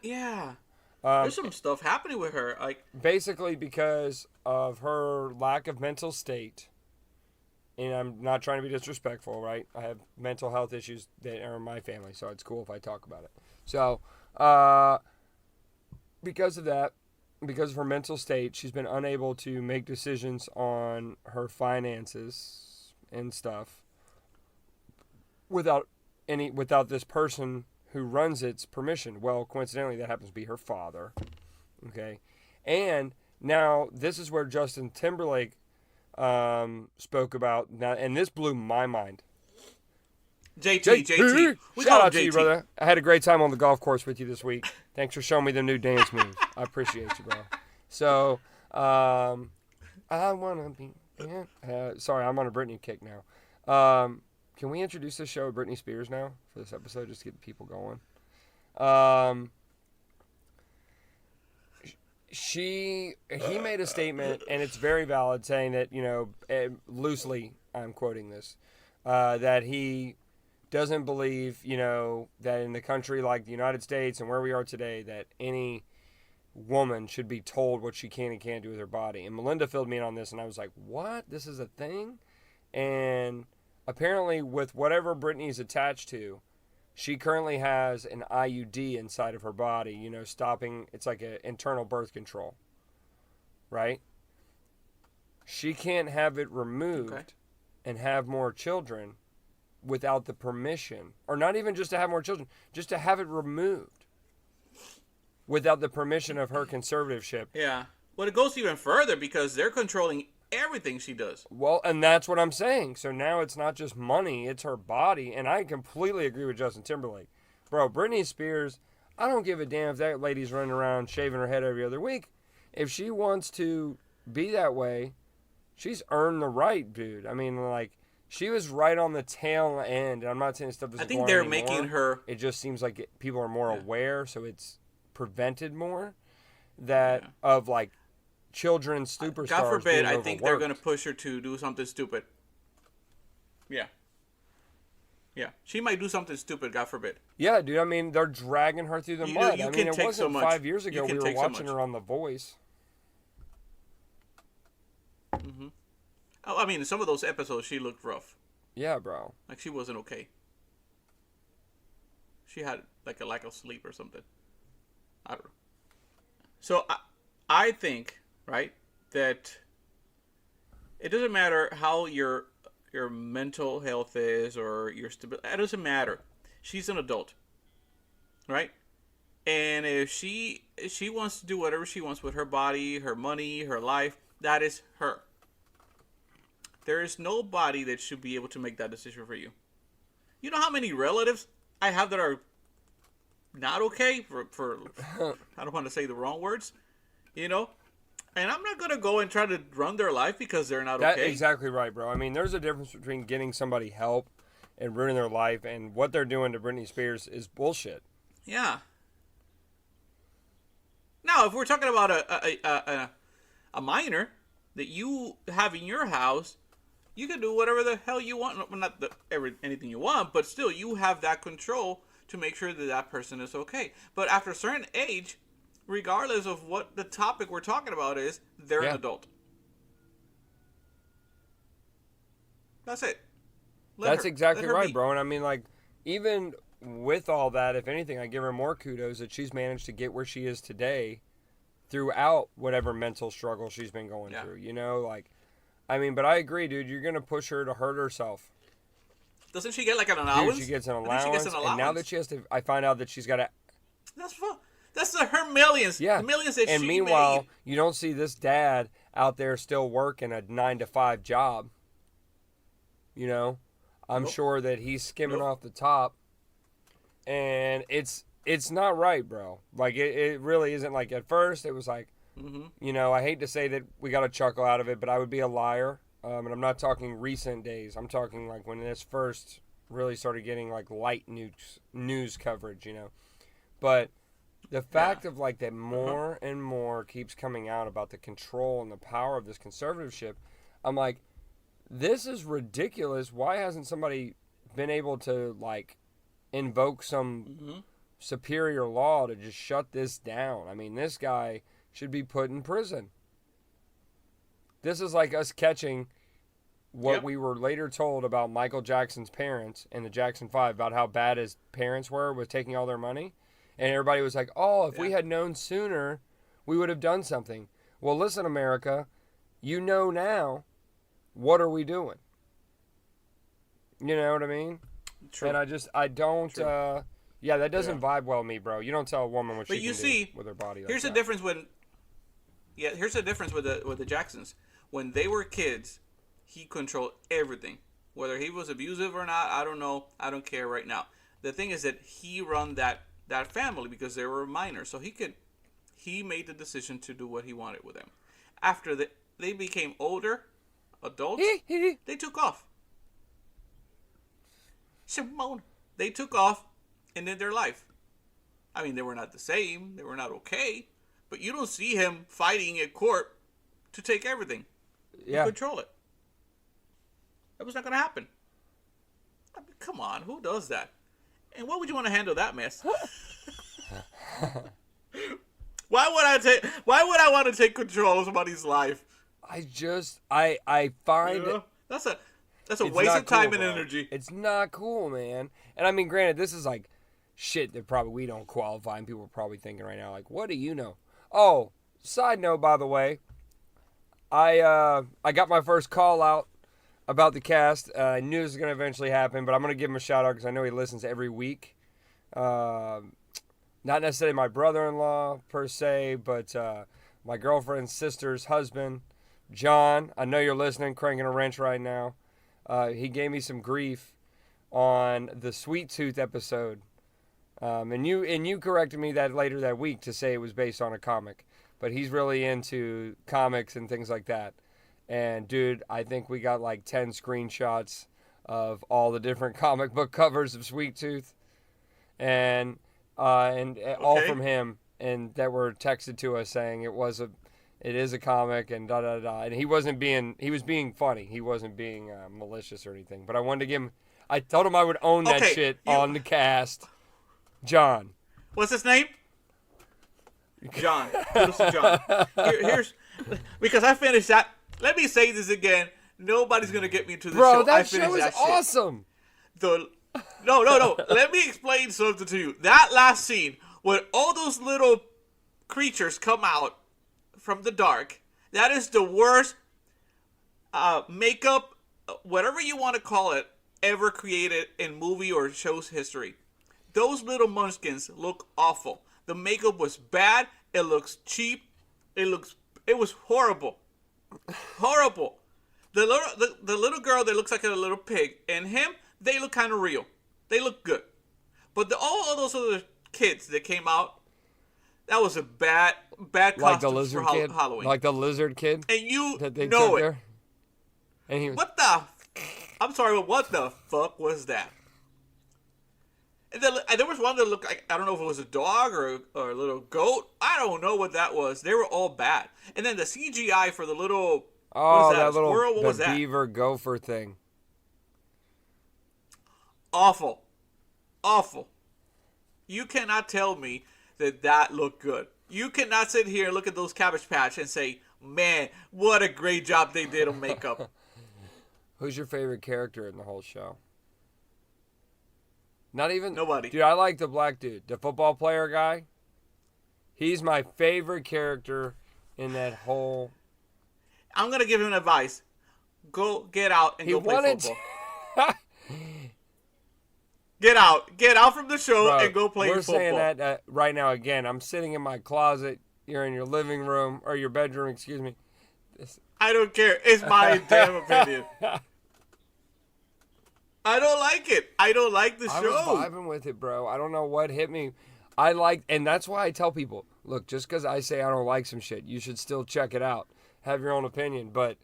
Yeah. There's some stuff happening with her. Like basically because of her lack of mental state and I'm not trying to be disrespectful, right? I have mental health issues that are in my family, so it's cool if I talk about it. So, because of that, because of her mental state, she's been unable to make decisions on her finances and stuff without this person who runs its permission. Well, coincidentally, that happens to be her father. Okay, and now this is where Justin Timberlake spoke about now, and this blew my mind. JT. We Shout call out him to you, JT. brother. I had a great time on the golf course with you this week. Thanks for showing me the new dance moves. I appreciate you, bro. So, I wanna be. Sorry, I'm on a Britney kick now. Can we introduce this show with Britney Spears now for this episode, just to get people going? He made a statement, and it's very valid, saying that, loosely, I'm quoting this, that he doesn't believe, that in the country like the United States and where we are today, that any woman should be told what she can and can't do with her body. And Melinda filled me in on this, and I was like, what? This is a thing? And apparently with whatever Britney's attached to, she currently has an IUD inside of her body, stopping, it's like an internal birth control, right? She can't have it removed and have more children without the permission, or not even just to have more children, just to have it removed without the permission of her conservatorship. Yeah. Well, it goes even further because they're controlling everything she does. Well, and that's what I'm saying. So now it's not just money, it's her body. And I completely agree with Justin Timberlake. Bro, Britney Spears, I don't give a damn if that lady's running around shaving her head every other week. If she wants to be that way, she's earned the right, dude. I mean, like, she was right on the tail end. And I'm not saying this stuff isn't going on anymore. I think they're making her... It just seems like people are more aware, so it's prevented more of, like, children's superstars. God forbid, I think they're overworked. going to push her to do something stupid. Yeah. Yeah. She might do something stupid, God forbid. Yeah, dude. I mean, they're dragging her through the mud. You I mean, can it take wasn't so much. 5 years ago You can we were take so watching much. her on The Voice. Mm-hmm. Oh, I mean, in some of those episodes, she looked rough. Yeah, bro. Like, she wasn't okay. She had, like, a lack of sleep or something. I don't know. So, I think, right, that it doesn't matter how your mental health is or your stability. It doesn't matter. She's an adult, right? And if she wants to do whatever she wants with her body, her money, her life, that is her. There is nobody that should be able to make that decision for you. You know how many relatives I have that are not okay for I don't want to say the wrong words, and I'm not gonna go and try to run their life because they're not That's okay. exactly right, bro. I mean, there's a difference between getting somebody help and ruining their life, and what they're doing to Britney Spears is bullshit. Yeah. Now, if we're talking about a minor that you have in your house, you can do whatever the hell you want. Well, not anything you want, but still, you have that control to make sure that that person is okay. But after a certain age, regardless of what the topic we're talking about is, they're an adult. That's it. That's exactly right, bro. And I mean, like, even with all that, if anything, I give her more kudos that she's managed to get where she is today throughout whatever mental struggle she's been going through. Like, I mean, but I agree, dude. You're going to push her to hurt herself. Doesn't she get like an allowance? Dude, she gets an allowance. And now that she has to, I find out that she's got to. That's fun. That's her millions. Yeah. The millions that she made. And meanwhile, you don't see this dad out there still working a 9-to-5 job. I'm sure that he's skimming off the top. And it's not right, bro. Like, it really isn't. Like, at first, it was like, I hate to say that we got a chuckle out of it, but I would be a liar. And I'm not talking recent days. I'm talking, like, when this first really started getting, like, light news coverage, But the fact of, like, that more and more keeps coming out about the control and the power of this conservatorship, I'm like, this is ridiculous. Why hasn't somebody been able to, like, invoke some superior law to just shut this down? I mean, this guy should be put in prison. This is like us catching what Yep. we were later told about Michael Jackson's parents and the Jackson 5 about how bad his parents were with taking all their money. And everybody was like, oh, if we Yeah. had known sooner, we would have done something. Well, listen, America, you know now, what are we doing? You know what I mean? True. And I don't, True. yeah, that doesn't Yeah. vibe well with me, bro. You don't tell a woman what But she you can see, do with her body like here's the that. difference here's the difference with the Jacksons. When they were kids, he controlled everything. Whether he was abusive or not, I don't know. I don't care right now. The thing is that he run that family because they were minors, so he made the decision to do what he wanted with them. After they became older, adults, they took off. Simone, they took off and did their life. I mean, they were not the same. They were not okay. But you don't see him fighting at court to take everything. Yeah. Control it. That was not going to happen. I mean, come on, who does that? And why would you want to handle that mess? Why would I want to take control of somebody's life? I find You know? That's a it's waste not of time cool, and bro. energy. It's not cool, man. And I mean, granted, this is like shit that probably we don't qualify, and people are probably thinking right now, like, what do you know? Oh, side note, by the way, I got my first call out about the cast. I knew this was going to eventually happen, but I'm going to give him a shout out because I know he listens every week. Not necessarily my brother-in-law per se, but my girlfriend's sister's husband, John. I know you're listening, cranking a wrench right now. He gave me some grief on the Sweet Tooth episode, and you corrected me that later that week to say it was based on a comic, but he's really into comics and things like that. And dude, I think we got like 10 screenshots of all the different comic book covers of Sweet Tooth, and all from him, and that were texted to us saying it is a comic and da da da. And he was being funny. He wasn't being malicious or anything. But I wanted to give him. I told him I would own that shit on the cast. John. What's his name? John. Kudos to John. Here's because I finished that. Let me say this again. Nobody's gonna get me to the show. Bro, that I finished show is that shit. awesome. No. Let me explain something to you. That last scene when all those little creatures come out from the dark, that is the worst makeup, whatever you want to call it, ever created in movie or show's history. Those little munchkins look awful. The makeup was bad. It looks cheap. It was horrible. Horrible. The little girl that looks like a little pig and him, they look kind of real. They look good. But all those other kids that came out, that was a bad Like the costumes lizard for kid. Halloween. Like the lizard kid. And you That they know took it. there. And he was, What the? I'm sorry, but what the fuck was that? And there was one that looked like, I don't know if it was a dog or a little goat. I don't know what that was. They were all bad. And then the CGI for the little, what is that, a little squirrel? What was that? beaver gopher thing. Awful. Awful. You cannot tell me that looked good. You cannot sit here and look at those Cabbage Patch and say, man, what a great job they did on makeup. Who's your favorite character in the whole show? Not even Nobody. Dude, I like the black dude, the football player guy. He's my favorite character in that whole. I'm going to give him advice. Go get out and He go play wanted football. Get out from the show Bro, and go play we're football. saying that right now again. I'm sitting in my closet. You're in your living room or your bedroom. Excuse me. I don't care. It's my damn opinion. I don't like it. I don't like the I show. was vibing with it, bro. I don't know what hit me. I like, and that's why I tell people, look, just because I say I don't like some shit, you should still check it out. Have your own opinion. But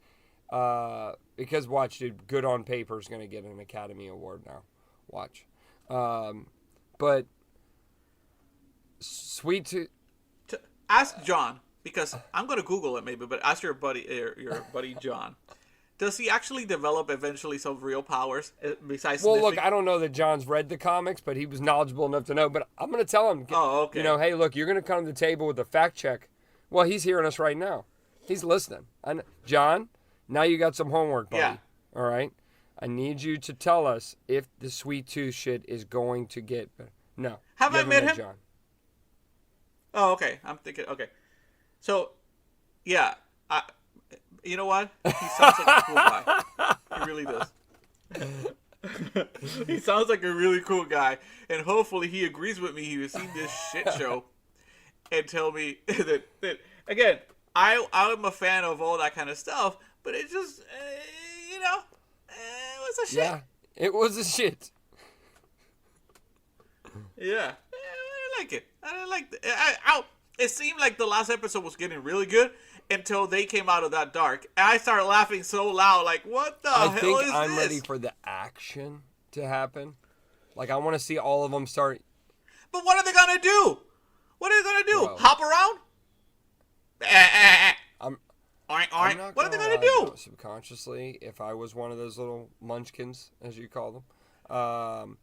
because watch, dude, Good on Paper is going to get an Academy Award now. Watch. But Sweet Tooth. Ask John, because I'm going to Google it maybe, but ask your buddy John. Does he actually develop eventually some real powers besides Well, sniffing? look, I don't know that John's read the comics, but he was knowledgeable enough to know. But I'm going to tell him, Oh, okay. you know, hey, look, you're going to come to the table with a fact check. Well, he's hearing us right now. He's listening. John, now you got some homework, buddy. Yeah. All right? I need you to tell us if the sweet tooth shit is going to get better. No. Have you I haven't met him? John. Oh, okay. I'm thinking. Okay. So, yeah. You know what? He sounds like a cool guy. He really does. He sounds like a really cool guy, and hopefully he agrees with me. He was seeing this shit show and tell me that again. I'm a fan of all that kind of stuff, but it just it was a shit. Yeah, it was a shit. Yeah, I didn't like it. I didn't like it. It seemed like the last episode was getting really good until they came out of that dark. And I started laughing so loud, like, what the hell is this? I think I'm ready for the action to happen. Like, I want to see all of them start. But what are they going to do? What are they going to do? Bro. Hop around? I'm not What are they gonna going to lie, do? though, subconsciously, if I was one of those little munchkins, as you call them,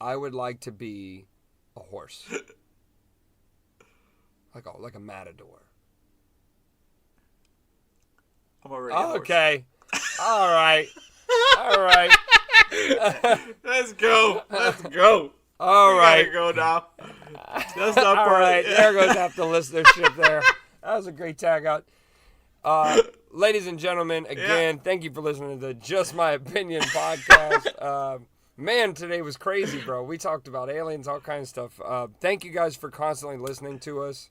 I would like to be a horse. like a matador. I'm already a horse. Okay. All right. All right. Let's go. Let's go. All right. We gotta go now. That's not All part right. of it. There goes half the listenership there. That was a great tag out. Ladies and gentlemen, again, thank you for listening to the Just My Opinion podcast. Man, today was crazy, bro. We talked about aliens, all kinds of stuff. Thank you guys for constantly listening to us.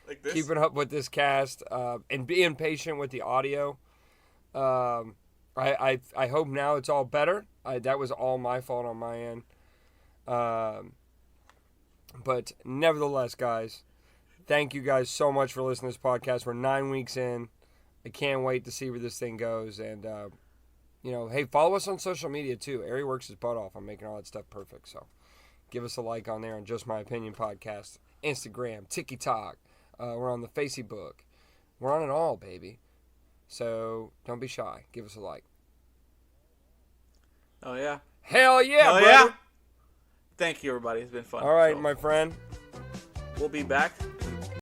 Like this? Keeping up with this cast, and being patient with the audio. I hope now it's all better. That was all my fault on my end. But nevertheless, guys, thank you guys so much for listening to this podcast. We're 9 weeks in. I can't wait to see where this thing goes. And, hey, follow us on social media, too. Ari works his butt off on making all that stuff perfect. So give us a like on there on Just My Opinion Podcast. Instagram, TikTok. We're on the Facebook. We're on it all, baby. So don't be shy. Give us a like. Oh, yeah. Hell yeah, Oh, brother. yeah. Thank you, everybody. It's been fun. All right, So, my friend. we'll be back